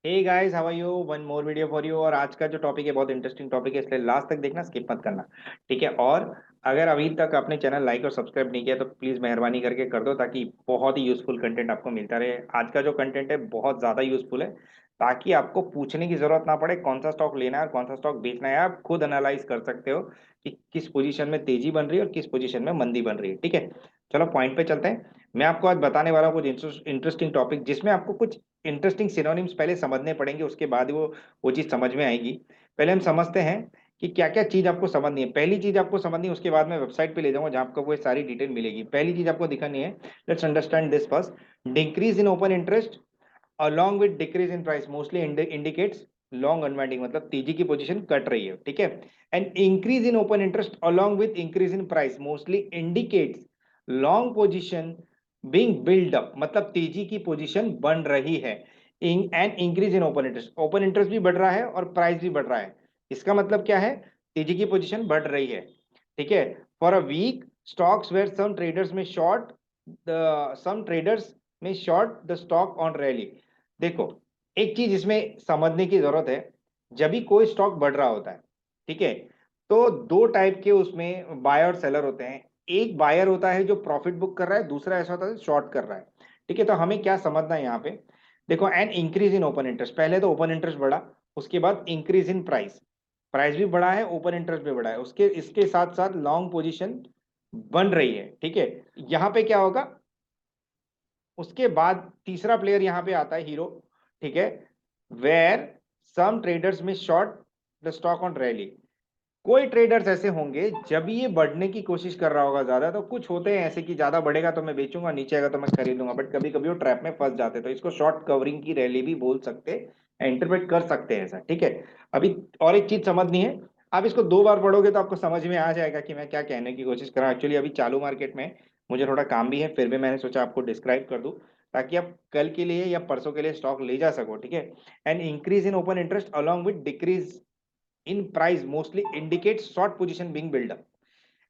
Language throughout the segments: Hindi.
Hey guys, how are you? One more video for you. और आज का जो टॉपिक है बहुत इंटरेस्टिंग टॉपिक है, इसलिए लास्ट तक देखना, स्किप मत करना। ठीक है। और अगर अभी तक आपने चैनल लाइक और सब्सक्राइब नहीं किया तो प्लीज मेहरबानी करके कर दो, ताकि बहुत ही यूजफुल कंटेंट आपको मिलता रहे। आज का जो कंटेंट है बहुत ज्यादा यूजफुल है, ताकि आपको पूछने की जरूरत ना पड़े कौन सा स्टॉक लेना है और कौन सा स्टॉक बेचना है। आप खुद एनालाइज कर सकते हो कि किस पोजीशन में तेजी बन रही है और किस पोजीशन में मंदी बन रही है। ठीक है, चलो पॉइंट पे चलते हैं। मैं आपको आज बताने वाला हूँ कुछ इंटरेस्टिंग टॉपिक, जिसमें आपको कुछ इंटरेस्टिंग सिनोनिम्स पहले समझने पड़ेंगे, उसके बाद ही वो चीज समझ में आएगी। पहले हम समझते हैं कि क्या क्या चीज आपको समझनी है। पहली चीज आपको समझनी है, उसके बाद मैं वेबसाइट पे ले जाऊंगा जहां आपको वो सारी डिटेल मिलेगी। पहली चीज आपको दिखानी है, let's understand this first. Decrease in open interest along with decrease in price mostly indicates long unwinding, मतलब तेजी की पोजीशन कट रही है। ठीक है। And increase in open interest along with increase in price mostly indicates long position being build up, मतलब तेजी की पोजीशन बन रही है। And increase in open interest, open interest भी बढ़ रहा है और प्राइस भी बढ़ रहा है। इसका मतलब क्या है? तेजी की पोजीशन बढ़ रही है। ठीक है। For a week stocks where some traders may short the some traders may short the stock on rally. देखो, एक चीज इसमें समझने की जरूरत है। जब भी कोई स्टॉक बढ़ रहा होता है, ठीक है, तो दो टाइप के उसमें बायर और सेलर होते हैं। एक बायर होता है जो प्रॉफिट बुक कर रहा है, दूसरा ऐसा होता है शॉर्ट कर रहा है। ठीक है, तो हमें क्या समझना है यहाँ पे? देखो, an increase in open interest, पहले तो ओपन इंटरेस्ट बढ़ा, उसके बाद इंक्रीज इन प्राइस, प्राइस भी बढ़ा है, ओपन इंटरेस्ट भी बढ़ा है, उसके इसके साथ साथ लॉन्ग पोजीशन बन रही है। ठीक है। यहाँ पे क्या होगा? उसके बाद तीसरा प्लेयर यहाँ पे आता है, हीरो। ठीक है। Where some traders may short the stock on rally. कोई ट्रेडर्स ऐसे होंगे जब ये बढ़ने की कोशिश कर रहा होगा ज्यादा, तो कुछ होते हैं ऐसे कि ज्यादा बढ़ेगा तो मैं बेचूंगा, नीचे आएगा तो मैं खरीदूंगा, बट कभी कभी वो ट्रैप में फंस जाते हैं, तो इसको शॉर्ट कवरिंग की रैली भी बोल सकते हैं, इंटरप्रेट कर सकते हैं ऐसा। ठीक है। अभी और एक चीज समझनी है। आप इसको दो बार पढ़ोगे तो आपको समझ में आ जाएगा कि मैं क्या कहने की कोशिश कर रहा हूँ। एक्चुअली अभी चालू मार्केट में मुझे थोड़ा काम भी है, फिर भी मैंने सोचा आपको डिस्क्राइब कर दूं, ताकि आप कल के लिए या परसों के लिए स्टॉक ले जा सको। ठीक है। And increase in open interest along with decrease in price mostly indicates short position being built up,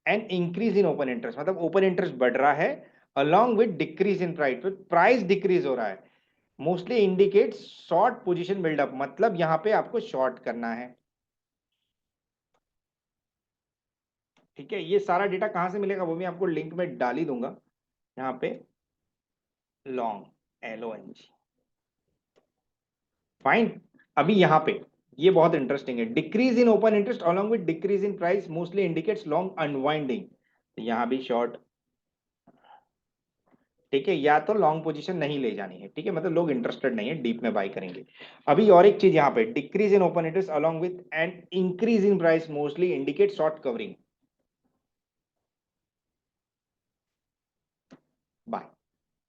and increase in open interest मतलब open interest बढ़ रहा है along with decrease in price, तो price decrease हो रहा है, mostly indicates short position build up, मतलब यहां पे आपको शॉर्ट करना है। ठीक है। ये सारा डेटा कहां से मिलेगा वो भी आपको लिंक में डाल ही दूंगा, यहाँ पे लॉन्ग LONG। फाइन। अभी यहाँ पे ये बहुत इंटरेस्टिंग है, decrease in open interest along with decrease in price mostly indicates long unwinding, तो यहाँ भी शॉर्ट। ठीक है, या तो लॉन्ग पोजीशन नहीं ले जानी है। ठीक है, मतलब लोग इंटरेस्टेड नहीं है, डीप में बाई करेंगे। अभी और एक चीज यहाँ पे, decrease in open interest along with and increase in price mostly indicate short covering by.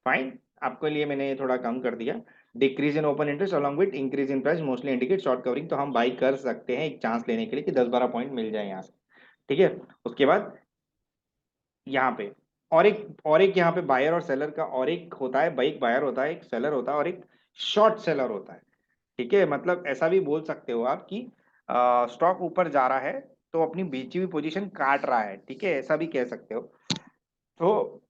Fine. आपके लिए मैंने ये थोड़ा कम कर दिया। Decrease in open interest along with increase in price mostly indicate short covering, तो हम बाई कर सकते हैं एक चांस लेने के लिए कि 10-12 पॉइंट मिल जाए यहाँ से। ठीक है। उसके बाद यहाँ पे और एक यहाँ पे बायर और सेलर का और एक होता है, एक बायर होता है, एक सेलर होता है, और एक शॉर्ट सेलर होता है। ठीक है, मतलब ऐसा भी बोल सकते हो आप कि स्टॉक ऊपर जा रहा है तो अपनी बेची हुई पोजीशन काट रहा है। ठीक है, ऐसा भी कह सकते हो। तो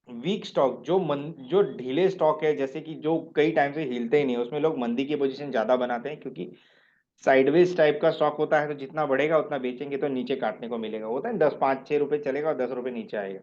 वीक स्टॉक जो ढीले स्टॉक है, जैसे कि जो कई टाइम से हिलते ही नहीं, उसमें लोग मंदी की पोजीशन ज्यादा बनाते हैं, क्योंकि साइडवेज टाइप का स्टॉक होता है, तो जितना बढ़ेगा उतना बेचेंगे तो नीचे काटने को मिलेगा, होता है 10, 5, 6 रुपए चलेगा और 10 रुपए नीचे आएगा।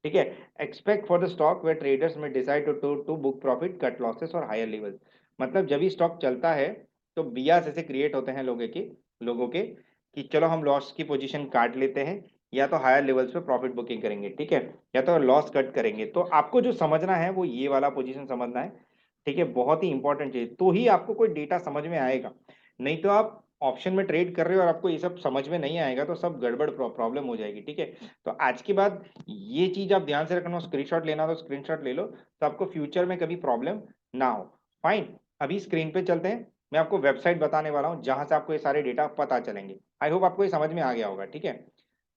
ठीक है। एक्सपेक्ट फॉर द स्टॉक वे ट्रेडर्स में decide to book profit cut losses और हायर लेवल, मतलब जब भी स्टॉक चलता है तो बियास ऐसे क्रिएट होते हैं लोगों के कि चलो हम लॉस की पोजीशन काट लेते हैं, या तो हायर लेवल्स पे प्रॉफिट बुकिंग करेंगे। ठीक है, या तो लॉस कट करेंगे। तो आपको जो समझना है वो ये वाला पोजीशन समझना है। ठीक है, बहुत ही इंपॉर्टेंट चीज, तो ही आपको कोई डेटा समझ में आएगा। नहीं तो आप ऑप्शन में ट्रेड कर रहे हो और आपको ये सब समझ में नहीं आएगा, तो सब गड़बड़ प्रॉब्लम हो जाएगी। ठीक है। तो आज के बाद ये चीज आप ध्यान से रखना, स्क्रीनशॉट लेना तो स्क्रीनशॉट ले लो, तो आपको फ्यूचर में कभी प्रॉब्लम ना हो। फाइन। अभी स्क्रीन पे चलते हैं, मैं आपको वेबसाइट बताने वाला हूँ जहां से आपको ये सारे डेटा पता चलेंगे। आई होप आपको ये समझ में आ गया होगा। ठीक है,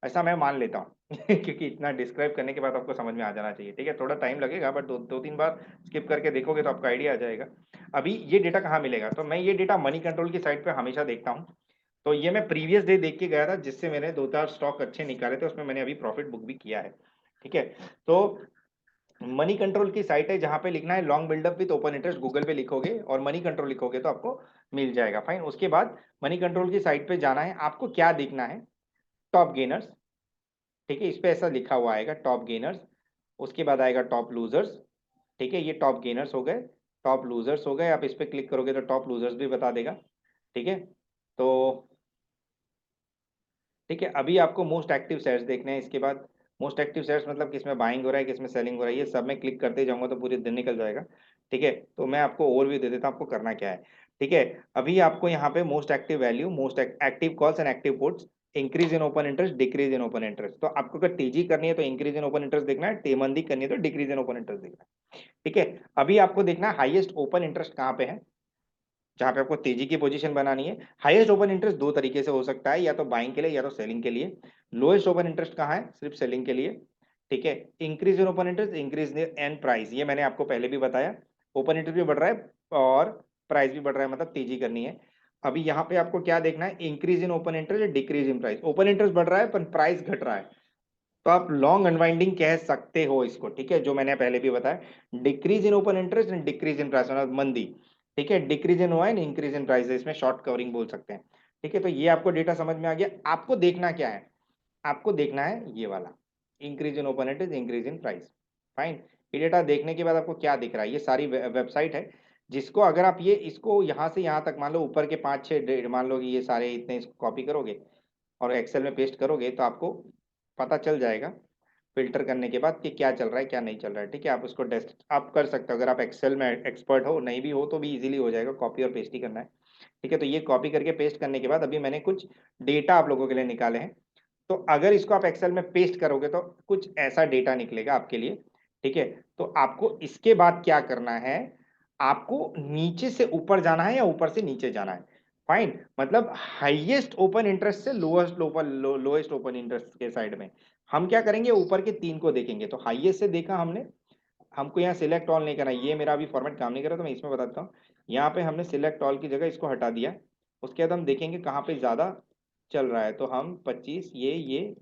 ऐसा मैं मान लेता हूँ क्योंकि इतना डिस्क्राइब करने के बाद आपको समझ में आ जाना चाहिए। ठीक है, थोड़ा टाइम लगेगा, बट दो तीन बार स्किप करके देखोगे तो आपको आइडिया आ जाएगा। अभी ये डेटा कहाँ मिलेगा? तो मैं ये डेटा मनी कंट्रोल की साइट पे हमेशा देखता हूँ। तो ये मैं प्रीवियस डे देख के गया था, जिससे मैंने 2-4 स्टॉक अच्छे निकाले थे, उसमें मैंने अभी प्रॉफिट बुक भी किया है। ठीक है। तो मनी कंट्रोल की साइट है जहां पे लिखना है long buildup with open interest, Google पे लिखोगे और मनी कंट्रोल लिखोगे तो आपको मिल जाएगा। फाइन, उसके बाद मनी कंट्रोल की साइट पे जाना है, आपको क्या देखना है, टॉप गेनर्स, ठीक है, इस पे ऐसा लिखा हुआ आएगा टॉप गेनर्स। उसके बाद आएगा टॉप लूजर्स, ठीक है, ये टॉप गेनर्स हो गए, टॉप लूजर्स हो गए। आप इस पे क्लिक करोगे तो टॉप लूजर्स भी बता देगा, ठीक है। तो ठीक है, अभी आपको मोस्ट एक्टिव शेयर्स देखने हैं। इसके बाद मोस्ट एक्टिव शेयर्स मतलब किसमें बाइंग हो रहा है, किसमें सेलिंग हो रहा है, ये सब में क्लिक करते जाऊंगा तो पूरे दिन निकल जाएगा, ठीक है। तो मैं आपको ओवरव्यू दे देता हूं आपको करना क्या है, ठीक है। अभी आपको यहाँ पे most active value, most active calls and active puts, increase in open interest, decrease in open interest. तो आपको अगर तेजी करनी है तो इंक्रीज इन ओपन इंटरेस्ट देखना है, तेमंदी करनी है तो डिक्रीज इन ओपन इंटरेस्ट देखना है, ठीक है। अभी आपको देखना है हाईएस्ट ओपन इंटरेस्ट कहाँ पे है, जहां पे आपको तेजी की पोजीशन बनानी है। हाईएस्ट ओपन इंटरेस्ट दो तरीके से हो सकता है, या तो बाइंग के लिए या तो सेलिंग के लिए। लोएस्ट ओपन इंटरेस्ट कहाँ है, सिर्फ सेलिंग के लिए, ठीक है। Increase in open interest, increase in price, ये मैंने आपको पहले भी बताया, ओपन इंटरेस्ट भी बढ़ रहा है और प्राइस भी बढ़ रहा है, मतलब तेजी करनी है। अभी यहाँ पे आपको क्या देखना है, increase in open interest, decrease in price. Open interest बढ़ रहा है पर प्राइस घट रहा है, तो आप लॉन्ग अनवाइंडिंग कह सकते हो इसको, ठीक है, जो मैंने पहले भी बताया। Decrease in open interest and decrease in price, मतलब मंदी, ठीक है। डिक्रीज इन हुआ है, इंक्रीज इन प्राइस, इसमें शॉर्ट कवरिंग बोल सकते हैं, ठीक है। तो ये आपको डेटा समझ में आ गया। आपको देखना क्या है, आपको देखना है ये वाला, increase in open interest, increase in price. Fine, ये डेटा देखने के बाद आपको क्या दिख रहा है, ये सारी वेबसाइट है, जिसको अगर आप ये इसको यहाँ से यहाँ तक मान लो ऊपर के 5-6 मान लो कि ये सारे इतने कॉपी करोगे और एक्सेल में पेस्ट करोगे तो आपको पता चल जाएगा फिल्टर करने के बाद कि क्या चल रहा है क्या नहीं चल रहा है, ठीक है। आप उसको डेस्क आप कर सकते हो, अगर आप एक्सेल में एक्सपर्ट हो, नहीं भी हो तो भी इजीली हो जाएगा, कॉपी और पेस्ट ही करना है, ठीक है। तो ये कॉपी करके पेस्ट करने के बाद अभी मैंने कुछ डेटा आप लोगों के लिए निकाले हैं। तो अगर इसको आप एक्सेल में पेस्ट करोगे तो कुछ ऐसा डेटा निकलेगा आपके लिए, ठीक है। तो आपको इसके बाद क्या करना है, आपको नीचे से ऊपर जाना है या ऊपर से नीचे जाना है। फाइन, मतलब हाईएस्ट ओपन इंटरेस्ट से lowest open lowest open interest के साइड में हम क्या करेंगे, ऊपर के तीन को देखेंगे। तो हाईएस्ट से देखा हमने, हमको यहाँ सिलेक्ट ऑल नहीं करना, ये मेरा अभी फॉर्मेट काम नहीं कर रहा तो मैं इसमें बताता हूँ। यहाँ पे हमने सिलेक्ट ऑल की जगह इसको हटा दिया। उसके बाद हम देखेंगे कहाँ पे ज्यादा चल रहा है, तो हम 25 ये,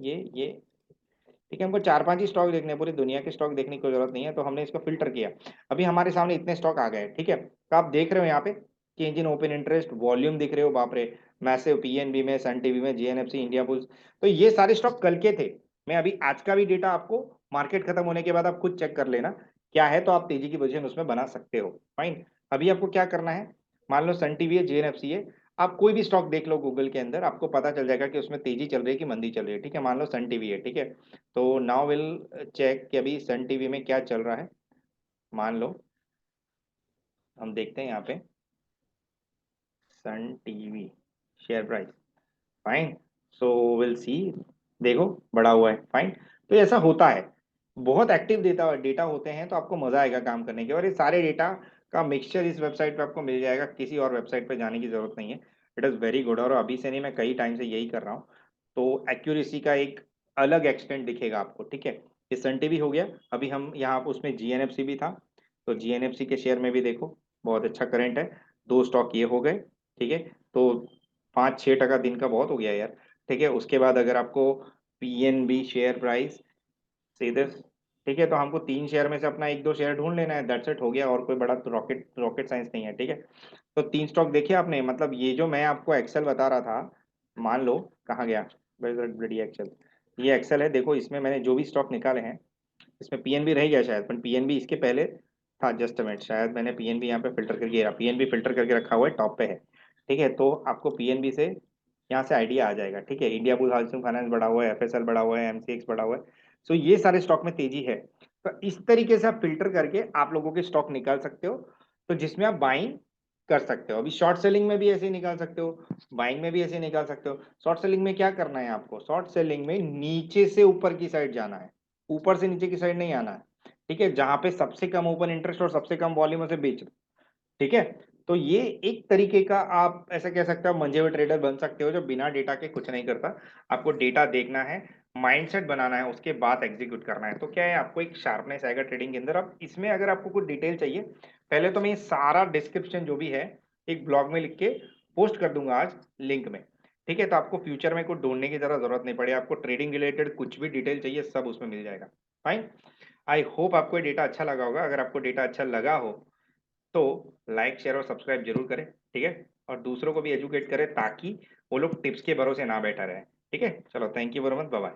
ठीक है। हमको 4-5 ही स्टॉक देखने हैं, पूरी दुनिया के स्टॉक देखने की कोई जरूरत नहीं है, तो हमने इसको फिल्टर किया। अभी हमारे सामने इतने स्टॉक आ गए, ठीक है। तो आप देख रहे हो यहाँ पे change in open interest, volume दिख रहे हो, बाप रे, मैसिव, पीएनबी में, सन टीवी में, जीएनएफसी, इंडिया बुल्स। तो ये सारे स्टॉक कल के थे। मैं अभी आज का भी डेटा आपको, मार्केट खत्म होने के बाद आप खुद चेक कर लेना क्या है, तो आप तेजी की पोजीशन उसमें बना सकते हो। फाइन, अभी आपको क्या करना है, मान लो सन टीवी है, जेएनएफसी है, आप कोई भी स्टॉक देख लो गूगल के अंदर, आपको पता चल जाएगा कि उसमें तेजी चल रही है कि मंदी चल रही है, ठीक है। मान लो सन टीवी है, ठीक है। तो नाउ विल चेक कि अभी सन टीवी में क्या चल रहा है। मान लो हम देखते हैं यहाँ पे Sun TV share price, fine, so will see, देखो बढ़ा हुआ है, फाइन। तो ऐसा होता है, बहुत एक्टिव डेटा डेटा होते हैं, तो आपको मजा आएगा काम करने के। और ये सारे डेटा का मिक्सचर इस वेबसाइट पे आपको मिल जाएगा, किसी और वेबसाइट पे जाने की जरूरत नहीं है। इट इज़ वेरी गुड, और अभी से नहीं, मैं कई टाइम से यही कर रहा हूँ। तो एक्यूरेसी का एक अलग एक्सटेंट दिखेगा आपको, ठीक है। ये सन टीवी हो गया। अभी हम यहाँ पे उसमें जीएनएफसी भी था, तो जीएनएफसी के शेयर में भी देखो बहुत अच्छा करंट है, दो स्टॉक ये हो गए, ठीक है। तो 5-6% दिन का बहुत हो गया यार, ठीक है। उसके बाद अगर आपको पीएनबी शेयर प्राइस सीधे, ठीक है, तो हमको 3 शेयर में से अपना 1-2 शेयर ढूंढ लेना है, दैट्स इट, हो गया। और कोई बड़ा रॉकेट रॉकेट साइंस नहीं है, ठीक है। तो 3 स्टॉक देखे आपने, मतलब ये जो मैं आपको एक्सेल बता रहा था, मान लो कहाँ गया ब्लडी एक्सेल, ये एक्सेल है, देखो इसमें मैंने जो भी स्टॉक निकाले हैं, इसमें पीएनबी रह गया शायद, पर पीएनबी इसके पहले था, जस्ट मिनट, शायद मैंने पीएनबी यहाँ पे फिल्टर करके, पीएनबी फिल्टर करके रखा हुआ है, टॉप पे है, ठीक है। तो आपको पीएनबी से यहाँ से आइडिया आ जाएगा, ठीक है। इंडिया बुल्स हाउसिंग फाइनेंस बढ़ा हुआ है, एफएसएल बढ़ा हुआ है, एमसीएक्स बढ़ा हुआ है, सो ये सारे स्टॉक में तेजी है। तो इस तरीके से आप फिल्टर करके आप लोगों के स्टॉक निकाल सकते हो, तो जिसमें आप बाइंग कर सकते हो। अभी शॉर्ट सेलिंग में भी ऐसे ही निकाल सकते हो, बाइंग में भी ऐसे ही निकाल सकते हो। शॉर्ट सेलिंग में क्या करना है आपको, शॉर्ट सेलिंग में नीचे से ऊपर की साइड जाना है, ऊपर से नीचे की साइड नहीं आना है, ठीक है। जहां पे सबसे कम ओपन इंटरेस्ट और सबसे कम वॉल्यूम से बेच, ठीक है। तो ये एक तरीके का आप ऐसा कह सकते हो, मंझे हुए ट्रेडर बन सकते हो जो बिना डेटा के कुछ नहीं करता। आपको डेटा देखना है, माइंडसेट बनाना है, उसके बाद एग्जीक्यूट करना है। तो क्या है, आपको एक शार्पनेस आएगा ट्रेडिंग के अंदर। अब इसमें अगर आपको कुछ डिटेल चाहिए, पहले तो मैं ये सारा डिस्क्रिप्शन जो भी है एक ब्लॉग में लिख के पोस्ट कर दूंगा आज लिंक में, ठीक है। तो आपको फ्यूचर में कुछ ढूंढने की जरा जरूरत नहीं पड़े, आपको ट्रेडिंग रिलेटेड कुछ भी डिटेल चाहिए सब उसमें मिल जाएगा। फाइन, आई होप आपको ये डेटा अच्छा लगा होगा। अगर आपको डेटा अच्छा लगा हो तो लाइक शेयर और सब्सक्राइब जरूर करें, ठीक है। और दूसरों को भी एजुकेट करें ताकि वो लोग टिप्स के भरोसे ना बैठा रहे, ठीक है। चलो, thank you very much, bye bye.